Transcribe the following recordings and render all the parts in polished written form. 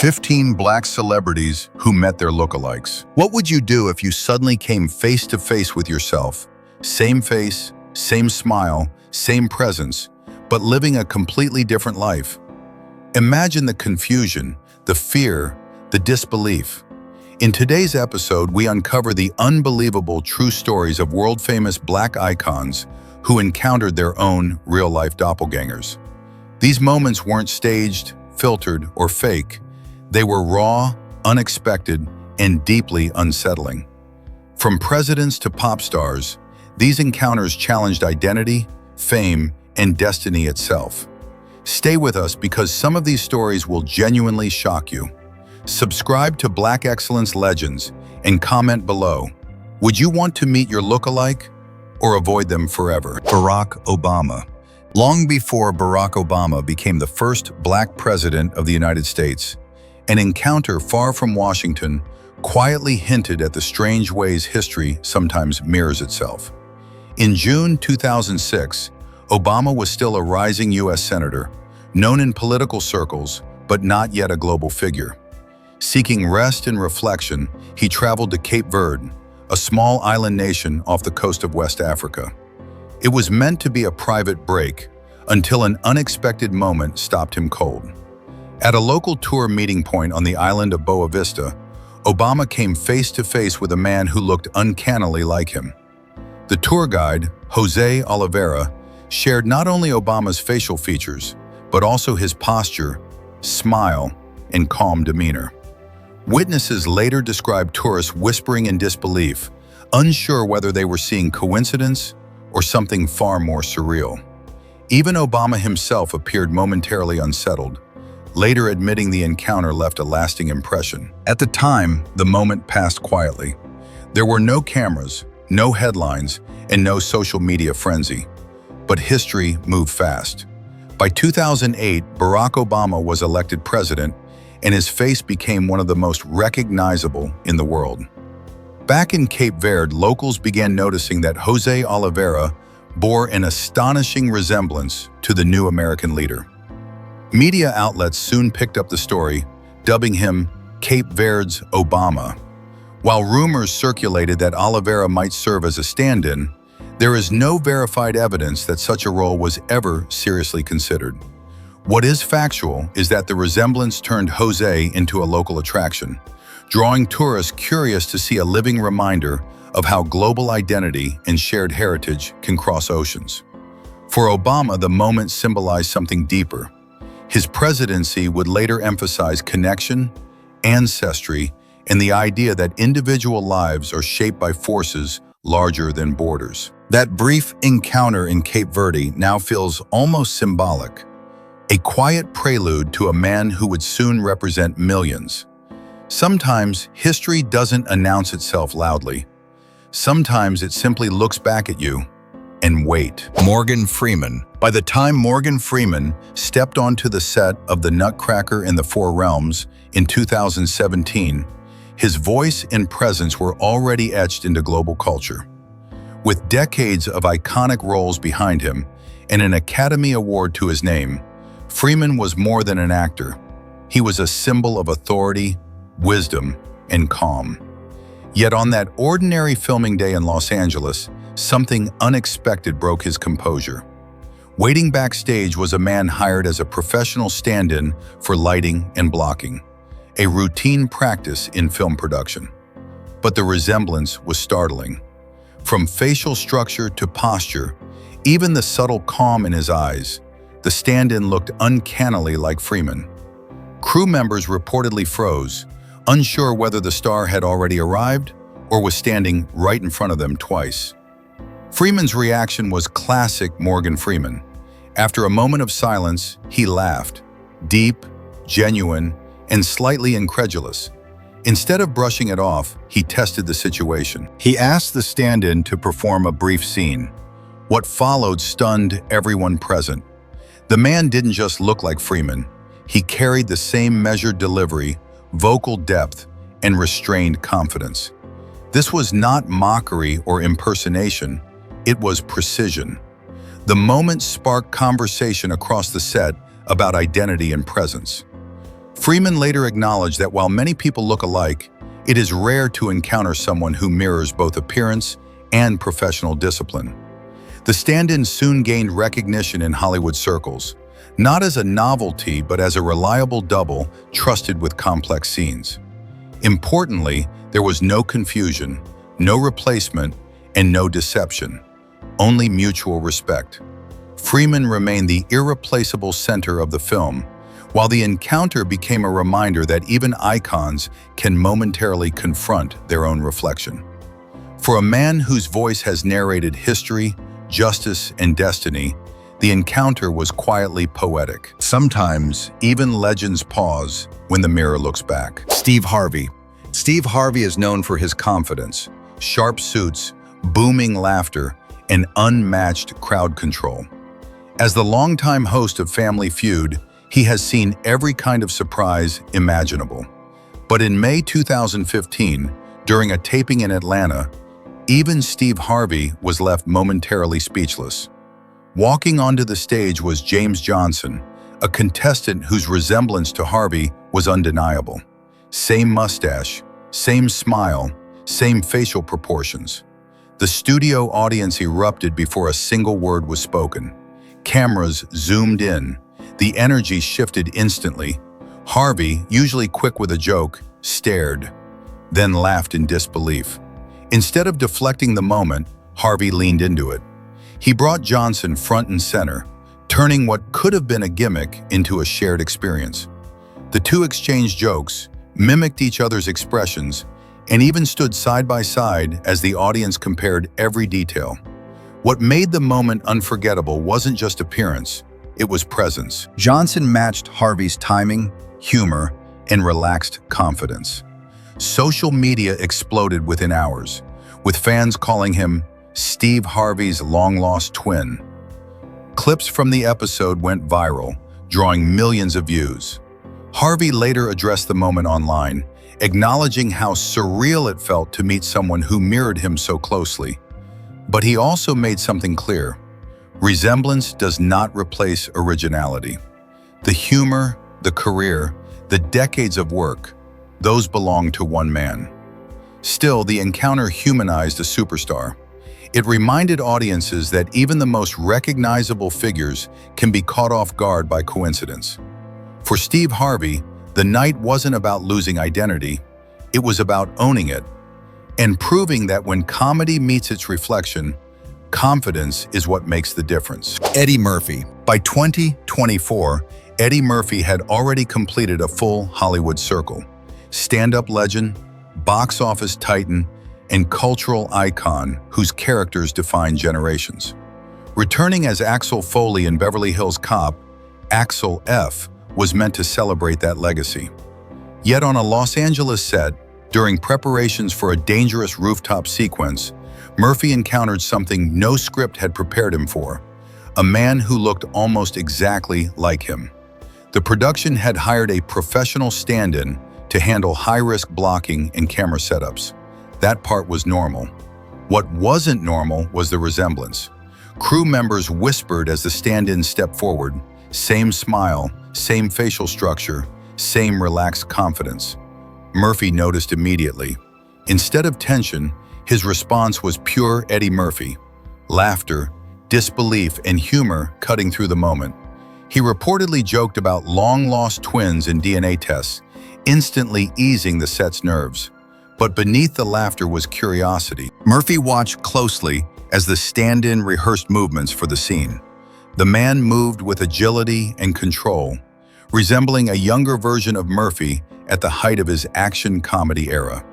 15 black celebrities who met their lookalikes. What would you do if you suddenly came face to face with yourself? Same face, same smile, same presence, but living a completely different life. Imagine the confusion, the fear, the disbelief. In today's episode, we uncover the unbelievable true stories of world-famous black icons who encountered their own real-life doppelgangers. These moments weren't staged, filtered, or fake. They were raw, unexpected, and deeply unsettling. From presidents to pop stars, these encounters challenged identity, fame, and destiny itself. Stay with us because some of these stories will genuinely shock you. Subscribe to Black Excellence Legends and comment below. Would you want to meet your lookalike or avoid them forever? Barack Obama. Long before Barack Obama became the first black president of the United States, an encounter far from Washington quietly hinted at the strange ways history sometimes mirrors itself. In June 2006, Obama was still a rising U.S. senator, known in political circles, but not yet a global figure. Seeking rest and reflection, he traveled to Cape Verde, a small island nation off the coast of West Africa. It was meant to be a private break until an unexpected moment stopped him cold. At a local tour meeting point on the island of Boa Vista, Obama came face to face with a man who looked uncannily like him. The tour guide, Jose Oliveira, shared not only Obama's facial features, but also his posture, smile, and calm demeanor. Witnesses later described tourists whispering in disbelief, unsure whether they were seeing coincidence or something far more surreal. Even Obama himself appeared momentarily unsettled, later admitting the encounter left a lasting impression. At the time, the moment passed quietly. There were no cameras, no headlines, and no social media frenzy. But history moved fast. By 2008, Barack Obama was elected president, and his face became one of the most recognizable in the world. Back in Cape Verde, locals began noticing that Jose Oliveira bore an astonishing resemblance to the new American leader. Media outlets soon picked up the story, dubbing him Cape Verde's Obama. While rumors circulated that Oliveira might serve as a stand-in, there is no verified evidence that such a role was ever seriously considered. What is factual is that the resemblance turned Jose into a local attraction, drawing tourists curious to see a living reminder of how global identity and shared heritage can cross oceans. For Obama, the moment symbolized something deeper. His presidency would later emphasize connection, ancestry, and the idea that individual lives are shaped by forces larger than borders. That brief encounter in Cape Verde now feels almost symbolic, a quiet prelude to a man who would soon represent millions. Sometimes history doesn't announce itself loudly. Sometimes it simply looks back at you and wait. Morgan Freeman. By the time Morgan Freeman stepped onto the set of The Nutcracker in the Four Realms in 2017, his voice and presence were already etched into global culture. With decades of iconic roles behind him and an Academy Award to his name, Freeman was more than an actor. He was a symbol of authority, wisdom, and calm. Yet on that ordinary filming day in Los Angeles, something unexpected broke his composure. Waiting backstage was a man hired as a professional stand-in for lighting and blocking, a routine practice in film production. But the resemblance was startling. From facial structure to posture, even the subtle calm in his eyes, the stand-in looked uncannily like Freeman. Crew members reportedly froze, unsure whether the star had already arrived or was standing right in front of them twice. Freeman's reaction was classic Morgan Freeman. After a moment of silence, he laughed, deep, genuine, and slightly incredulous. Instead of brushing it off, he tested the situation. He asked the stand-in to perform a brief scene. What followed stunned everyone present. The man didn't just look like Freeman. He carried the same measured delivery, vocal depth, and restrained confidence. This was not mockery or impersonation. It was precision. The moment sparked conversation across the set about identity and presence. Freeman later acknowledged that while many people look alike, it is rare to encounter someone who mirrors both appearance and professional discipline. The stand-in soon gained recognition in Hollywood circles, not as a novelty but as a reliable double trusted with complex scenes. Importantly, there was no confusion, no replacement, and no deception, only mutual respect. Freeman remained the irreplaceable center of the film, while the encounter became a reminder that even icons can momentarily confront their own reflection. For a man whose voice has narrated history, justice, and destiny, the encounter was quietly poetic. Sometimes, even legends pause when the mirror looks back. Steve Harvey. Steve Harvey is known for his confidence, sharp suits, booming laughter, and unmatched crowd control. As the longtime host of Family Feud, he has seen every kind of surprise imaginable. But in May 2015, during a taping in Atlanta, even Steve Harvey was left momentarily speechless. Walking onto the stage was James Johnson, a contestant whose resemblance to Harvey was undeniable. Same mustache, same smile, same facial proportions. The studio audience erupted before a single word was spoken. Cameras zoomed in. The energy shifted instantly. Harvey, usually quick with a joke, stared, then laughed in disbelief. Instead of deflecting the moment, Harvey leaned into it. He brought Johnson front and center, turning what could have been a gimmick into a shared experience. The two exchanged jokes, mimicked each other's expressions, and even stood side by side as the audience compared every detail. What made the moment unforgettable wasn't just appearance, it was presence. Johnson matched Harvey's timing, humor, and relaxed confidence. Social media exploded within hours, with fans calling him Steve Harvey's long-lost twin. Clips from the episode went viral, drawing millions of views. Harvey later addressed the moment online, acknowledging how surreal it felt to meet someone who mirrored him so closely. But he also made something clear. Resemblance does not replace originality. The humor, the career, the decades of work, those belong to one man. Still, the encounter humanized a superstar. It reminded audiences that even the most recognizable figures can be caught off guard by coincidence. For Steve Harvey, the night wasn't about losing identity, it was about owning it, and proving that when comedy meets its reflection, confidence is what makes the difference. Eddie Murphy. By 2024, Eddie Murphy had already completed a full Hollywood circle. Stand-up legend, box office titan, and cultural icon whose characters define generations. Returning as Axel Foley in Beverly Hills Cop, Axel F. was meant to celebrate that legacy. Yet on a Los Angeles set, during preparations for a dangerous rooftop sequence, Murphy encountered something no script had prepared him for, a man who looked almost exactly like him. The production had hired a professional stand-in to handle high-risk blocking and camera setups. That part was normal. What wasn't normal was the resemblance. Crew members whispered as the stand-in stepped forward, same smile, same facial structure, same relaxed confidence. Murphy noticed immediately. Instead of tension, his response was pure Eddie Murphy. Laughter, disbelief, and humor cutting through the moment. He reportedly joked about long-lost twins in DNA tests, instantly easing the set's nerves. But beneath the laughter was curiosity. Murphy watched closely as the stand-in rehearsed movements for the scene. The man moved with agility and control, resembling a younger version of Murphy at the height of his action comedy era.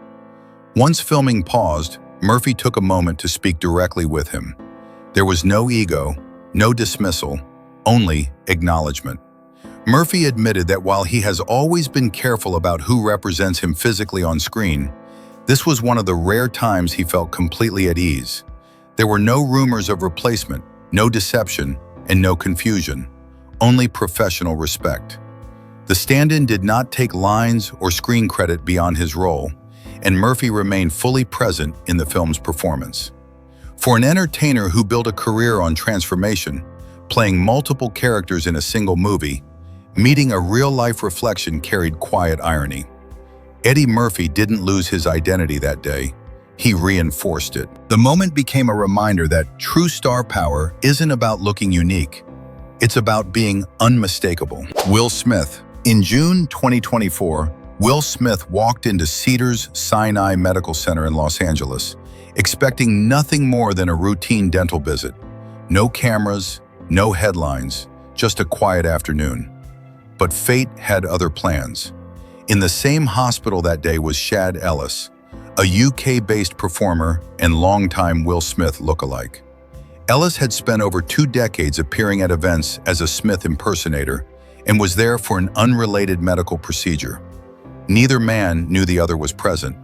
Once filming paused, Murphy took a moment to speak directly with him. There was no ego, no dismissal, only acknowledgement. Murphy admitted that while he has always been careful about who represents him physically on screen, this was one of the rare times he felt completely at ease. There were no rumors of replacement, no deception, and no confusion, only professional respect. The stand-in did not take lines or screen credit beyond his role, and Murphy remained fully present in the film's performance. For an entertainer who built a career on transformation, playing multiple characters in a single movie, Meeting a real-life reflection carried quiet irony. Eddie Murphy didn't lose his identity that day. He reinforced it. The moment became a reminder that true star power isn't about looking unique. It's about being unmistakable. Will Smith. In June 2024, Will Smith walked into Cedars-Sinai Medical Center in Los Angeles, expecting nothing more than a routine dental visit. No cameras, no headlines, just a quiet afternoon. But fate had other plans. In the same hospital that day was Shad Ellis, a UK-based performer and longtime Will Smith lookalike. Ellis had spent over 2 decades appearing at events as a Smith impersonator and was there for an unrelated medical procedure. Neither man knew the other was present,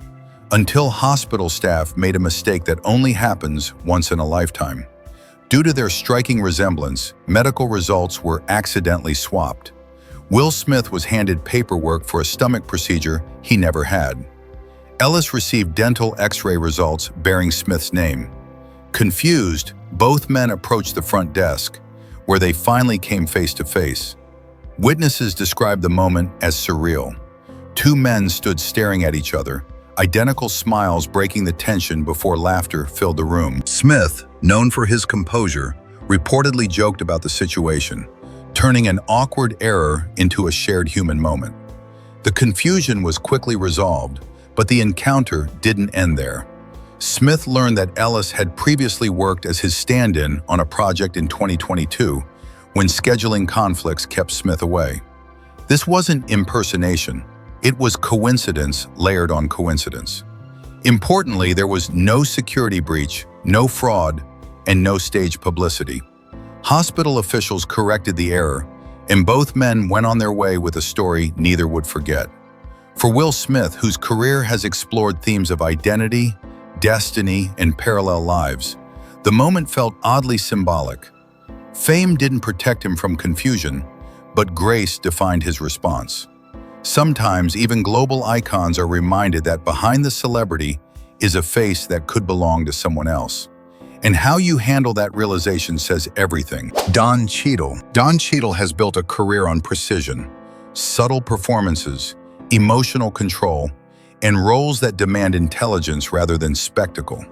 until hospital staff made a mistake that only happens once in a lifetime. Due to their striking resemblance, medical results were accidentally swapped. Will Smith was handed paperwork for a stomach procedure he never had. Ellis received dental X-ray results bearing Smith's name. Confused, both men approached the front desk, where they finally came face to face. Witnesses described the moment as surreal. 2 men stood staring at each other, identical smiles breaking the tension before laughter filled the room. Smith, known for his composure, reportedly joked about the situation, turning an awkward error into a shared human moment. The confusion was quickly resolved, but the encounter didn't end there. Smith learned that Ellis had previously worked as his stand-in on a project in 2022, when scheduling conflicts kept Smith away. This wasn't impersonation, it was coincidence layered on coincidence. Importantly, there was no security breach, no fraud, and no staged publicity. Hospital officials corrected the error, and both men went on their way with a story neither would forget. For Will Smith, whose career has explored themes of identity, destiny, and parallel lives, the moment felt oddly symbolic. Fame didn't protect him from confusion, but grace defined his response. Sometimes even global icons are reminded that behind the celebrity is a face that could belong to someone else. And how you handle that realization says everything. Don Cheadle. Don Cheadle has built a career on precision, subtle performances, emotional control, and roles that demand intelligence rather than spectacle.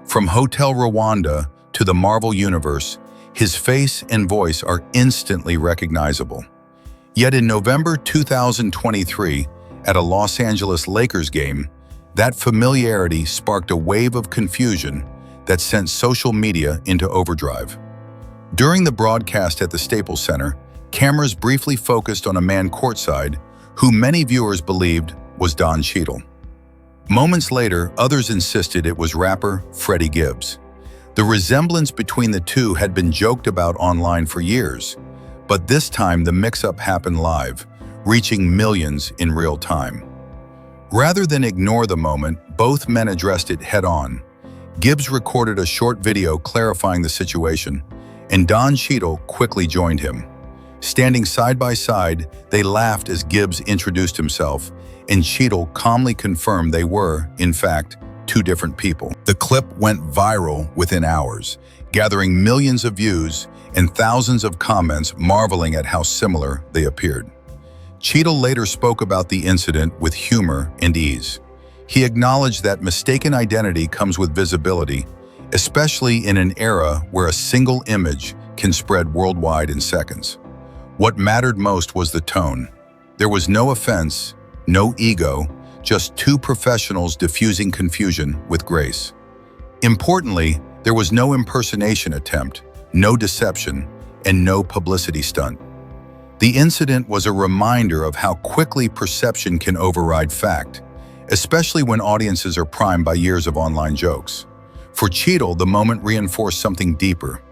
From Hotel Rwanda to the Marvel Universe, his face and voice are instantly recognizable. Yet in November 2023, at a Los Angeles Lakers game, that familiarity sparked a wave of confusion that sent social media into overdrive. During the broadcast at the Staples Center, cameras briefly focused on a man courtside who many viewers believed was Don Cheadle. Moments later, others insisted it was rapper Freddie Gibbs. The resemblance between the two had been joked about online for years, but this time the mix-up happened live, reaching millions in real time. Rather than ignore the moment, both men addressed it head-on. Gibbs recorded a short video clarifying the situation, and Don Cheadle quickly joined him. Standing side by side, they laughed as Gibbs introduced himself, and Cheadle calmly confirmed they were, in fact, 2 different people. The clip went viral within hours, gathering millions of views and thousands of comments marveling at how similar they appeared. Cheadle later spoke about the incident with humor and ease. He acknowledged that mistaken identity comes with visibility, especially in an era where a single image can spread worldwide in seconds. What mattered most was the tone. There was no offense, no ego, just 2 professionals diffusing confusion with grace. Importantly, there was no impersonation attempt, no deception, and no publicity stunt. The incident was a reminder of how quickly perception can override fact, especially when audiences are primed by years of online jokes. For Cheadle, the moment reinforced something deeper.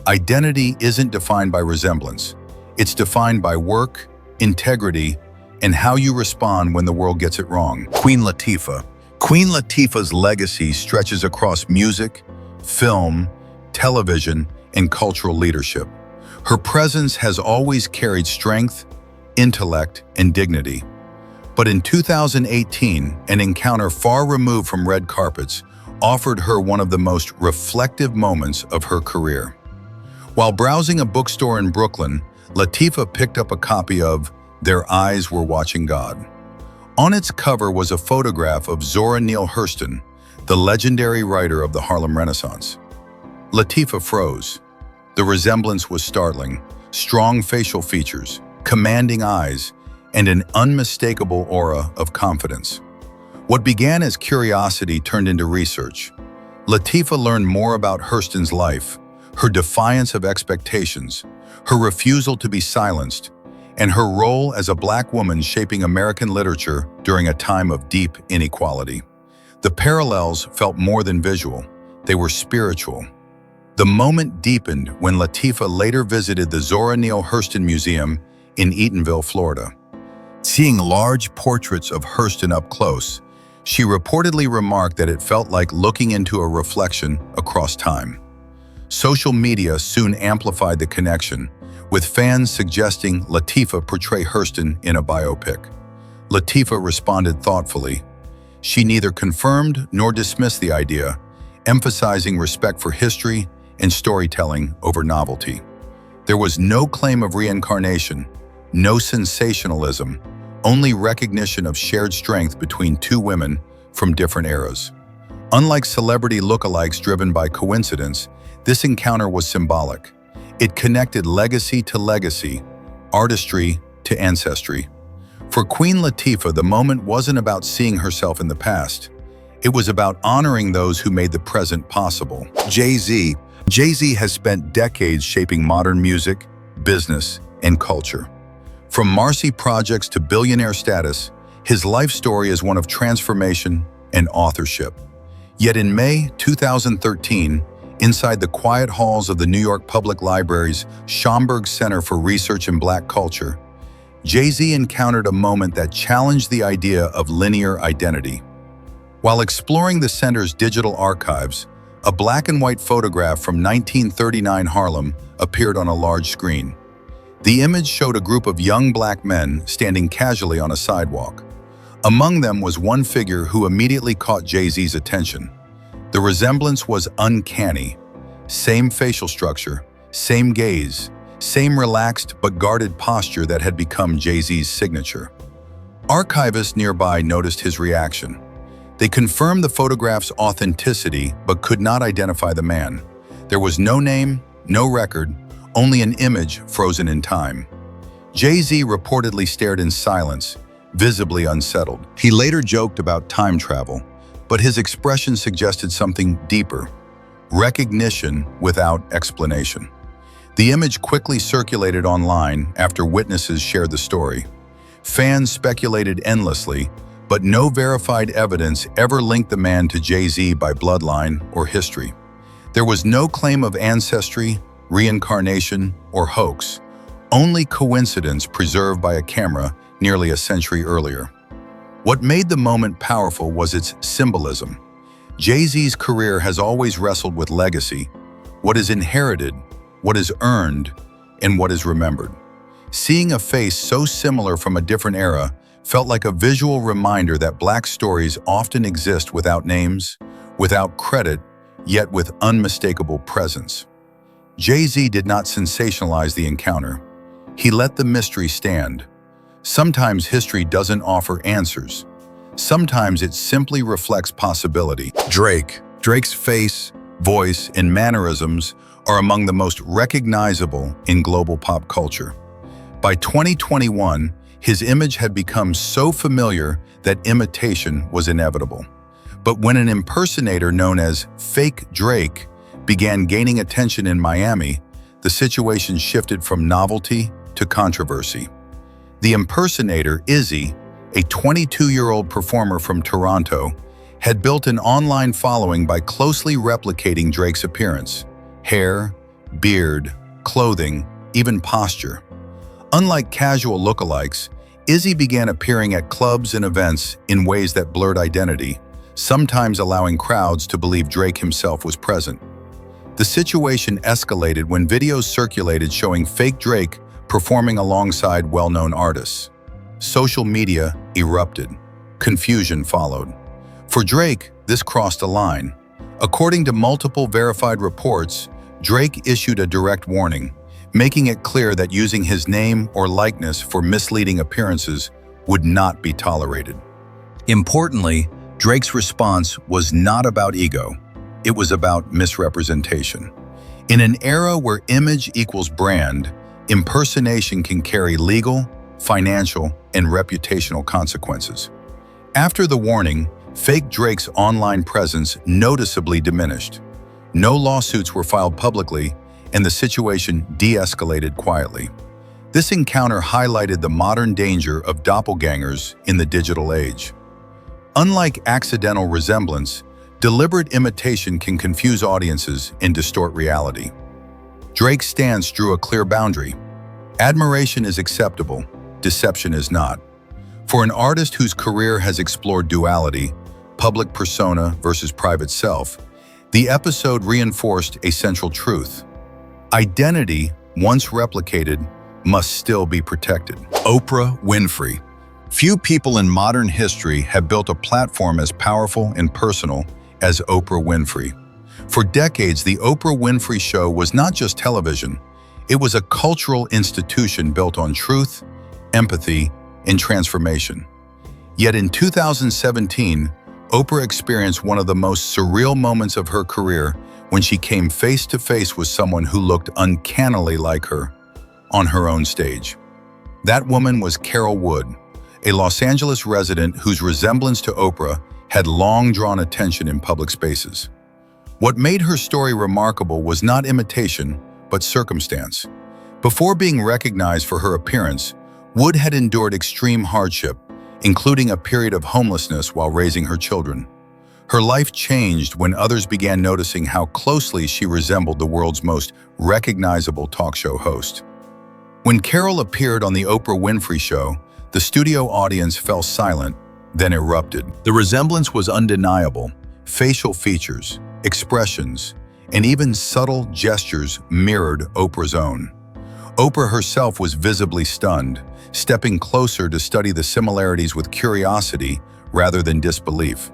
Identity isn't defined by resemblance. It's defined by work, integrity, and how you respond when the world gets it wrong. Queen Latifah. Queen Latifah's legacy stretches across music, film, television, and cultural leadership. Her presence has always carried strength, intellect, and dignity. But in 2018, an encounter far removed from red carpets offered her one of the most reflective moments of her career. While browsing a bookstore in Brooklyn, Latifah picked up a copy of Their Eyes Were Watching God. On its cover was a photograph of Zora Neale Hurston, the legendary writer of the Harlem Renaissance. Latifah froze. The resemblance was startling: strong facial features, commanding eyes, and an unmistakable aura of confidence. What began as curiosity turned into research. Latifah learned more about Hurston's life, her defiance of expectations, her refusal to be silenced, and her role as a Black woman shaping American literature during a time of deep inequality. The parallels felt more than visual, they were spiritual. The moment deepened when Latifah later visited the Zora Neale Hurston Museum in Eatonville, Florida. Seeing large portraits of Hurston up close, she reportedly remarked that it felt like looking into a reflection across time. Social media soon amplified the connection, with fans suggesting Latifah portray Hurston in a biopic. Latifah responded thoughtfully. She neither confirmed nor dismissed the idea, emphasizing respect for history and storytelling over novelty. There was no claim of reincarnation, no sensationalism, only recognition of shared strength between two women from different eras. Unlike celebrity lookalikes driven by coincidence, this encounter was symbolic. It connected legacy to legacy, artistry to ancestry. For Queen Latifah, the moment wasn't about seeing herself in the past. It was about honoring those who made the present possible. Jay-Z has spent decades shaping modern music, business, and culture. From Marcy projects to billionaire status, his life story is one of transformation and authorship. Yet in May 2013, inside the quiet halls of the New York Public Library's Schomburg Center for Research in Black Culture, Jay-Z encountered a moment that challenged the idea of linear identity. While exploring the center's digital archives, a black and white photograph from 1939 Harlem appeared on a large screen. The image showed a group of young Black men standing casually on a sidewalk. Among them was one figure who immediately caught Jay-Z's attention. The resemblance was uncanny. Same facial structure, same gaze, same relaxed but guarded posture that had become Jay-Z's signature. Archivists nearby noticed his reaction. They confirmed the photograph's authenticity but could not identify the man. There was no name, no record, only an image frozen in time. Jay-Z reportedly stared in silence, visibly unsettled. He later joked about time travel, but his expression suggested something deeper: recognition without explanation. The image quickly circulated online after witnesses shared the story. Fans speculated endlessly, but no verified evidence ever linked the man to Jay-Z by bloodline or history. There was no claim of ancestry, reincarnation, or hoax, only coincidence preserved by a camera nearly a century earlier. What made the moment powerful was its symbolism. Jay-Z's career has always wrestled with legacy: what is inherited, what is earned, and what is remembered. Seeing a face so similar from a different era felt like a visual reminder that Black stories often exist without names, without credit, yet with unmistakable presence. Jay-Z did not sensationalize the encounter. He let the mystery stand. Sometimes history doesn't offer answers. Sometimes it simply reflects possibility. Drake's face, voice, and mannerisms are among the most recognizable in global pop culture. By 2021, his image had become so familiar that imitation was inevitable. But when an impersonator known as Fake Drake began gaining attention in Miami, the situation shifted from novelty to controversy. The impersonator, Izzy, a 22-year-old performer from Toronto, had built an online following by closely replicating Drake's appearance: hair, beard, clothing, even posture. Unlike casual lookalikes, Izzy began appearing at clubs and events in ways that blurred identity, sometimes allowing crowds to believe Drake himself was present. The situation escalated when videos circulated showing fake Drake performing alongside well-known artists. Social media erupted. Confusion followed. For Drake, this crossed a line. According to multiple verified reports, Drake issued a direct warning, making it clear that using his name or likeness for misleading appearances would not be tolerated. Importantly, Drake's response was not about ego. It was about misrepresentation. In an era where image equals brand, impersonation can carry legal, financial, and reputational consequences. After the warning, fake Drake's online presence noticeably diminished. No lawsuits were filed publicly, and the situation de-escalated quietly. This encounter highlighted the modern danger of doppelgängers in the digital age. Unlike accidental resemblance, deliberate imitation can confuse audiences and distort reality. Drake's stance drew a clear boundary. Admiration is acceptable, deception is not. For an artist whose career has explored duality, public persona versus private self, the episode reinforced a central truth. Identity, once replicated, must still be protected. Oprah Winfrey. Few people in modern history have built a platform as powerful and personal as Oprah Winfrey. For decades, the Oprah Winfrey Show was not just television. It was a cultural institution built on truth, empathy, and transformation. Yet in 2017, Oprah experienced one of the most surreal moments of her career when she came face to face with someone who looked uncannily like her on her own stage. That woman was Carol Wood, a Los Angeles resident whose resemblance to Oprah had long drawn attention in public spaces. What made her story remarkable was not imitation, but circumstance. Before being recognized for her appearance, Wood had endured extreme hardship, including a period of homelessness while raising her children. Her life changed when others began noticing how closely she resembled the world's most recognizable talk show host. When Carol appeared on the Oprah Winfrey Show, the studio audience fell silent, then erupted. The resemblance was undeniable. Facial features, expressions, and even subtle gestures mirrored Oprah's own. Oprah herself was visibly stunned, stepping closer to study the similarities with curiosity rather than disbelief.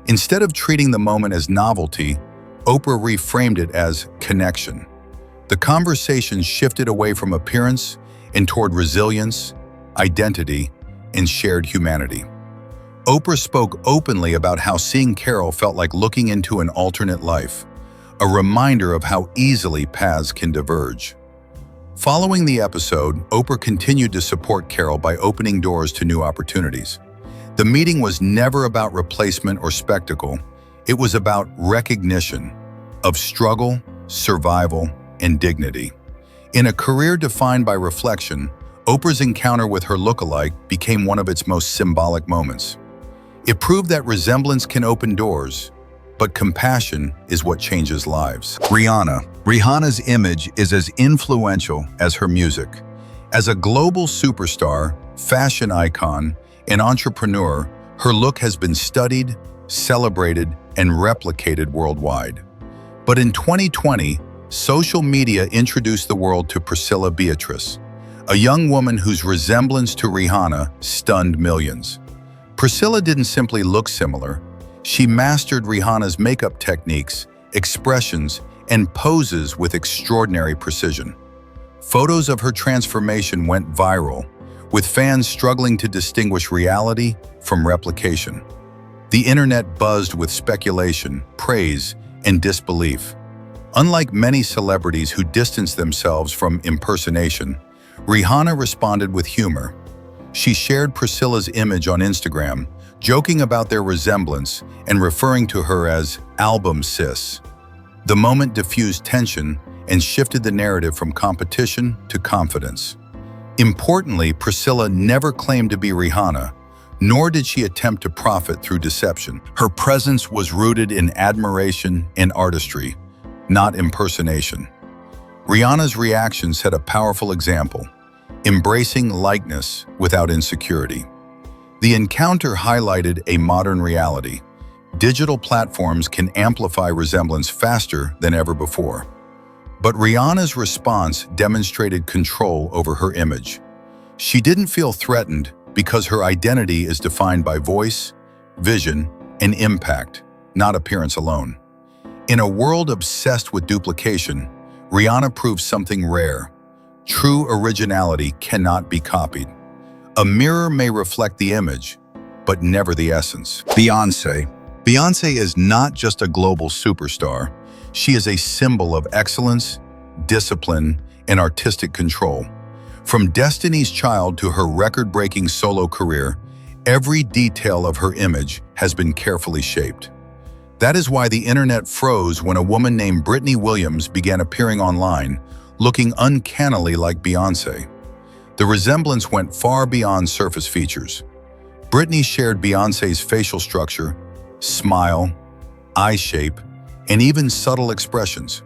Instead of treating the moment as novelty, Oprah reframed it as connection. The conversation shifted away from appearance and toward resilience, identity, and shared humanity. Oprah spoke openly about how seeing Carol felt like looking into an alternate life, a reminder of how easily paths can diverge. Following the episode, Oprah continued to support Carol by opening doors to new opportunities. The meeting was never about replacement or spectacle. It was about recognition of struggle, survival, and dignity. In a career defined by reflection, Oprah's encounter with her lookalike became one of its most symbolic moments. It proved that resemblance can open doors, but compassion is what changes lives. Rihanna's image is as influential as her music. As a global superstar, fashion icon, and entrepreneur, her look has been studied, celebrated, and replicated worldwide. But in 2020, social media introduced the world to Priscilla Beatrice, a young woman whose resemblance to Rihanna stunned millions. Priscilla didn't simply look similar. She mastered Rihanna's makeup techniques, expressions, and poses with extraordinary precision. Photos of her transformation went viral, with fans struggling to distinguish reality from replication. The internet buzzed with speculation, praise, and disbelief. Unlike many celebrities who distance themselves from impersonation, Rihanna responded with humor. She shared Priscilla's image on Instagram, joking about their resemblance and referring to her as "album sis." The moment diffused tension and shifted the narrative from competition to confidence. Importantly, Priscilla never claimed to be Rihanna, nor did she attempt to profit through deception. Her presence was rooted in admiration and artistry, not impersonation. Rihanna's reaction set a powerful example, embracing likeness without insecurity. The encounter highlighted a modern reality. Digital platforms can amplify resemblance faster than ever before. But Rihanna's response demonstrated control over her image. She didn't feel threatened because her identity is defined by voice, vision, and impact, not appearance alone. In a world obsessed with duplication, Rihanna proved something rare. True originality cannot be copied. A mirror may reflect the image, but never the essence. Beyoncé. Beyoncé is not just a global superstar. She is a symbol of excellence, discipline, and artistic control. From Destiny's Child to her record-breaking solo career, every detail of her image has been carefully shaped. That is why the internet froze when a woman named Brittany Williams began appearing online, looking uncannily like Beyoncé. The resemblance went far beyond surface features. Brittany shared Beyoncé's facial structure, smile, eye shape, and even subtle expressions.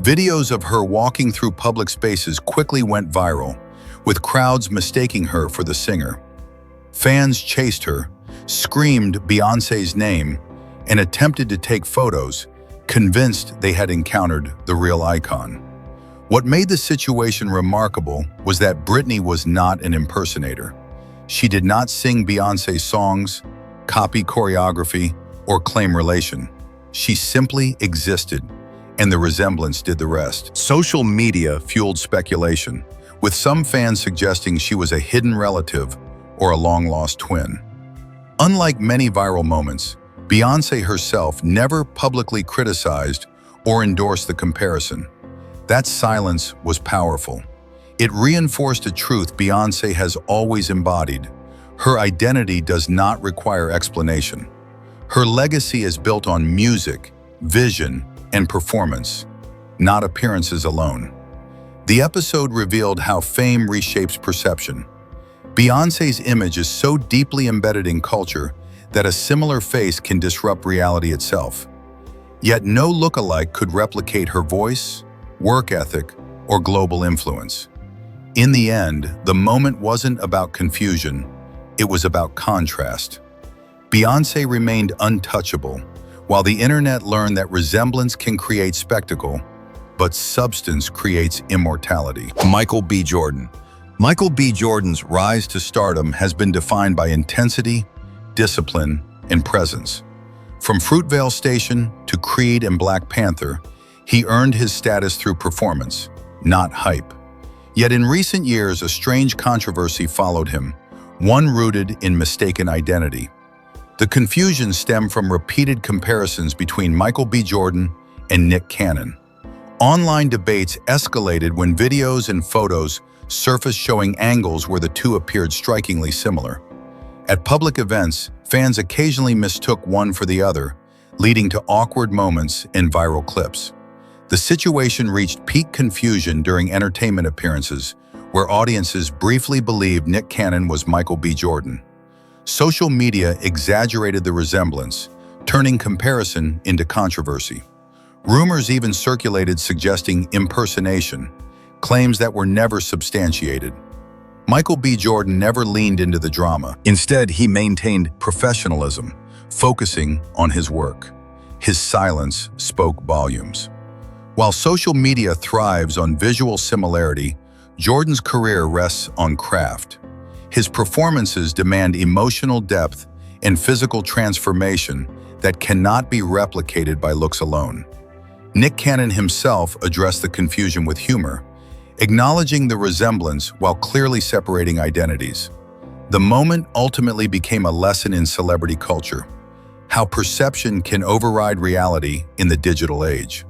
Videos of her walking through public spaces quickly went viral, with crowds mistaking her for the singer. Fans chased her, screamed Beyoncé's name, and attempted to take photos, convinced they had encountered the real icon. What made the situation remarkable was that Brittany was not an impersonator. She did not sing Beyoncé's songs, copy choreography, or claim relation. She simply existed, and the resemblance did the rest. Social media fueled speculation, with some fans suggesting she was a hidden relative or a long-lost twin. Unlike many viral moments, Beyoncé herself never publicly criticized or endorsed the comparison. That silence was powerful. It reinforced a truth Beyoncé has always embodied. Her identity does not require explanation. Her legacy is built on music, vision, and performance, not appearances alone. The episode revealed how fame reshapes perception. Beyoncé's image is so deeply embedded in culture that a similar face can disrupt reality itself. Yet no lookalike could replicate her voice, work ethic, or global influence. In the end, the moment wasn't about confusion, it was about contrast. Beyoncé remained untouchable, while the internet learned that resemblance can create spectacle, but substance creates immortality. Michael B. Jordan. Michael B. Jordan's rise to stardom has been defined by intensity, discipline, and presence. From Fruitvale Station to Creed and Black Panther, he earned his status through performance, not hype. Yet in recent years, a strange controversy followed him, one rooted in mistaken identity. The confusion stemmed from repeated comparisons between Michael B. Jordan and Nick Cannon. Online debates escalated when videos and photos surfaced showing angles where the two appeared strikingly similar. At public events, fans occasionally mistook one for the other, leading to awkward moments and viral clips. The situation reached peak confusion during entertainment appearances, where audiences briefly believed Nick Cannon was Michael B. Jordan. Social media exaggerated the resemblance, turning comparison into controversy. Rumors even circulated suggesting impersonation, claims that were never substantiated. Michael B. Jordan never leaned into the drama. Instead, he maintained professionalism, focusing on his work. His silence spoke volumes. While social media thrives on visual similarity, Jordan's career rests on craft. His performances demand emotional depth and physical transformation that cannot be replicated by looks alone. Nick Cannon himself addressed the confusion with humor, acknowledging the resemblance while clearly separating identities. The moment ultimately became a lesson in celebrity culture, how perception can override reality in the digital age.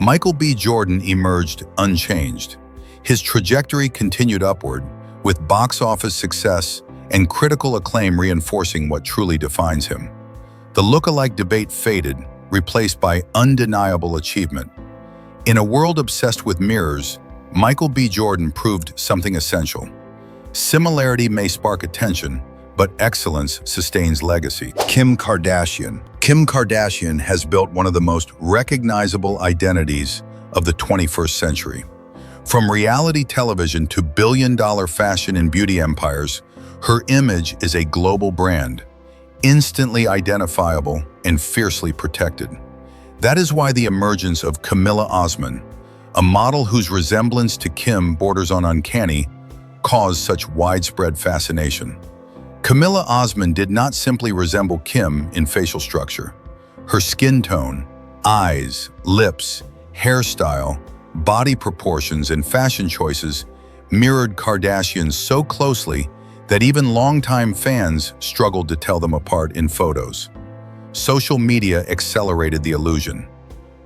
Michael B. Jordan emerged unchanged. His trajectory continued upward, with box office success and critical acclaim reinforcing what truly defines him. The lookalike debate faded, replaced by undeniable achievement. In a world obsessed with mirrors, Michael B. Jordan proved something essential. Similarity may spark attention, but excellence sustains legacy. Kim Kardashian. Kim Kardashian has built one of the most recognizable identities of the 21st century. From reality television to billion-dollar fashion and beauty empires, her image is a global brand, instantly identifiable and fiercely protected. That is why the emergence of Camilla Osman, a model whose resemblance to Kim borders on uncanny, caused such widespread fascination. Camilla Osman did not simply resemble Kim in facial structure. Her skin tone, eyes, lips, hairstyle, body proportions, and fashion choices mirrored Kardashians so closely that even longtime fans struggled to tell them apart in photos. Social media accelerated the illusion.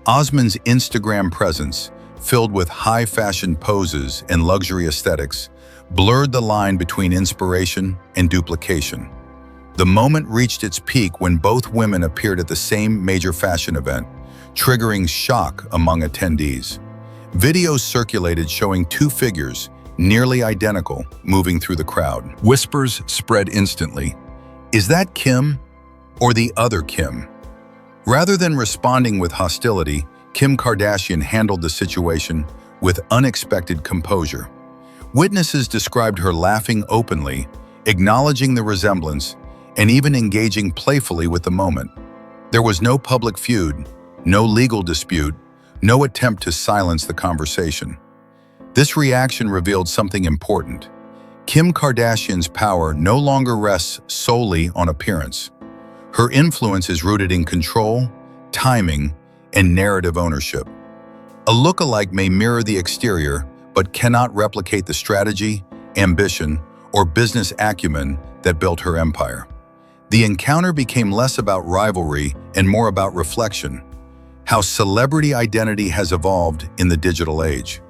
Osman's Instagram presence, filled with high-fashion poses and luxury aesthetics, blurred the line between inspiration and duplication. The moment reached its peak when both women appeared at the same major fashion event, triggering shock among attendees. Videos circulated showing two figures, nearly identical, moving through the crowd. Whispers spread instantly. Is that Kim or the other Kim? Rather than responding with hostility, Kim Kardashian handled the situation with unexpected composure. Witnesses described her laughing openly, acknowledging the resemblance, and even engaging playfully with the moment. There was no public feud, no legal dispute, no attempt to silence the conversation. This reaction revealed something important. Kim Kardashian's power no longer rests solely on appearance. Her influence is rooted in control, timing, and narrative ownership. A lookalike may mirror the exterior, but cannot replicate the strategy, ambition, or business acumen that built her empire. The encounter became less about rivalry and more about reflection. How celebrity identity has evolved in the digital age.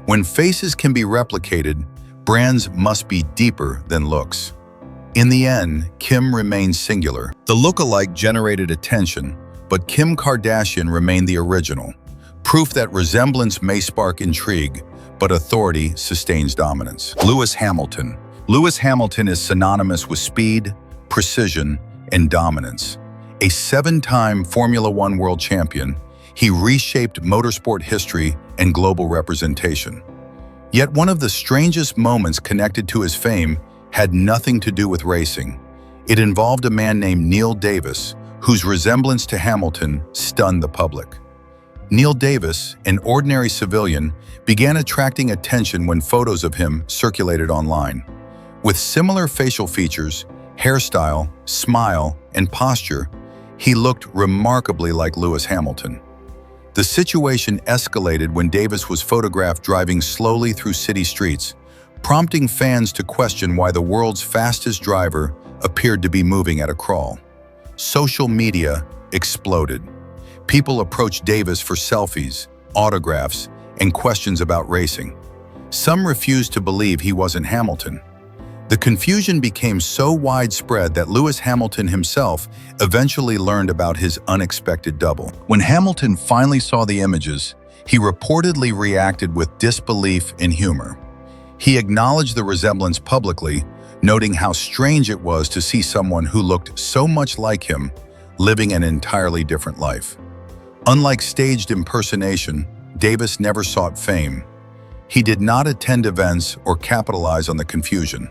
When faces can be replicated, brands must be deeper than looks. In the end, Kim remained singular. The lookalike generated attention, but Kim Kardashian remained the original. Proof that resemblance may spark intrigue, but authority sustains dominance. Lewis Hamilton. Lewis Hamilton is synonymous with speed, precision, and dominance. A 7-time Formula One world champion, he reshaped motorsport history and global representation. Yet one of the strangest moments connected to his fame had nothing to do with racing. It involved a man named Neil Davis, whose resemblance to Hamilton stunned the public. Neil Davis, an ordinary civilian, began attracting attention when photos of him circulated online. With similar facial features, hairstyle, smile, and posture, he looked remarkably like Lewis Hamilton. The situation escalated when Davis was photographed driving slowly through city streets, prompting fans to question why the world's fastest driver appeared to be moving at a crawl. Social media exploded. People approached Davis for selfies, autographs, and questions about racing. Some refused to believe he wasn't Hamilton. The confusion became so widespread that Lewis Hamilton himself eventually learned about his unexpected double. When Hamilton finally saw the images, he reportedly reacted with disbelief and humor. He acknowledged the resemblance publicly, noting how strange it was to see someone who looked so much like him living an entirely different life. Unlike staged impersonation, Davis never sought fame. He did not attend events or capitalize on the confusion.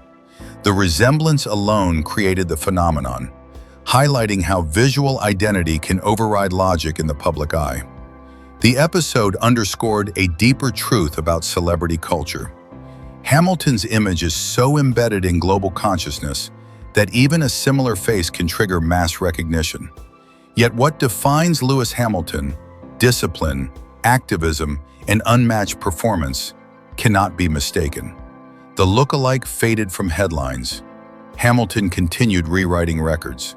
The resemblance alone created the phenomenon, highlighting how visual identity can override logic in the public eye. The episode underscored a deeper truth about celebrity culture. Hamilton's image is so embedded in global consciousness that even a similar face can trigger mass recognition. Yet what defines Lewis Hamilton, discipline, activism, and unmatched performance, cannot be mistaken. The lookalike faded from headlines. Hamilton continued rewriting records.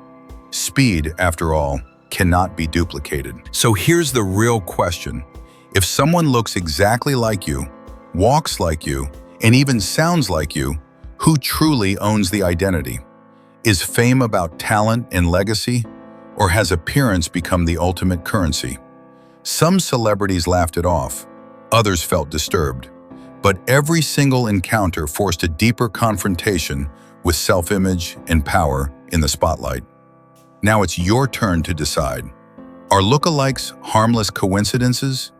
Speed, after all, cannot be duplicated. So here's the real question. If someone looks exactly like you, walks like you, and even sounds like you, who truly owns the identity? Is fame about talent and legacy, or has appearance become the ultimate currency? Some celebrities laughed it off, others felt disturbed. But every single encounter forced a deeper confrontation with self-image and power in the spotlight. Now it's your turn to decide. Are lookalikes harmless coincidences,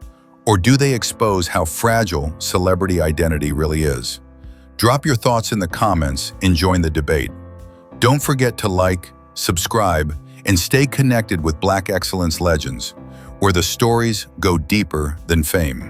or do they expose how fragile celebrity identity really is? Drop your thoughts in the comments and join the debate. Don't forget to like, subscribe, and stay connected with Black Excellence Legends, where the stories go deeper than fame.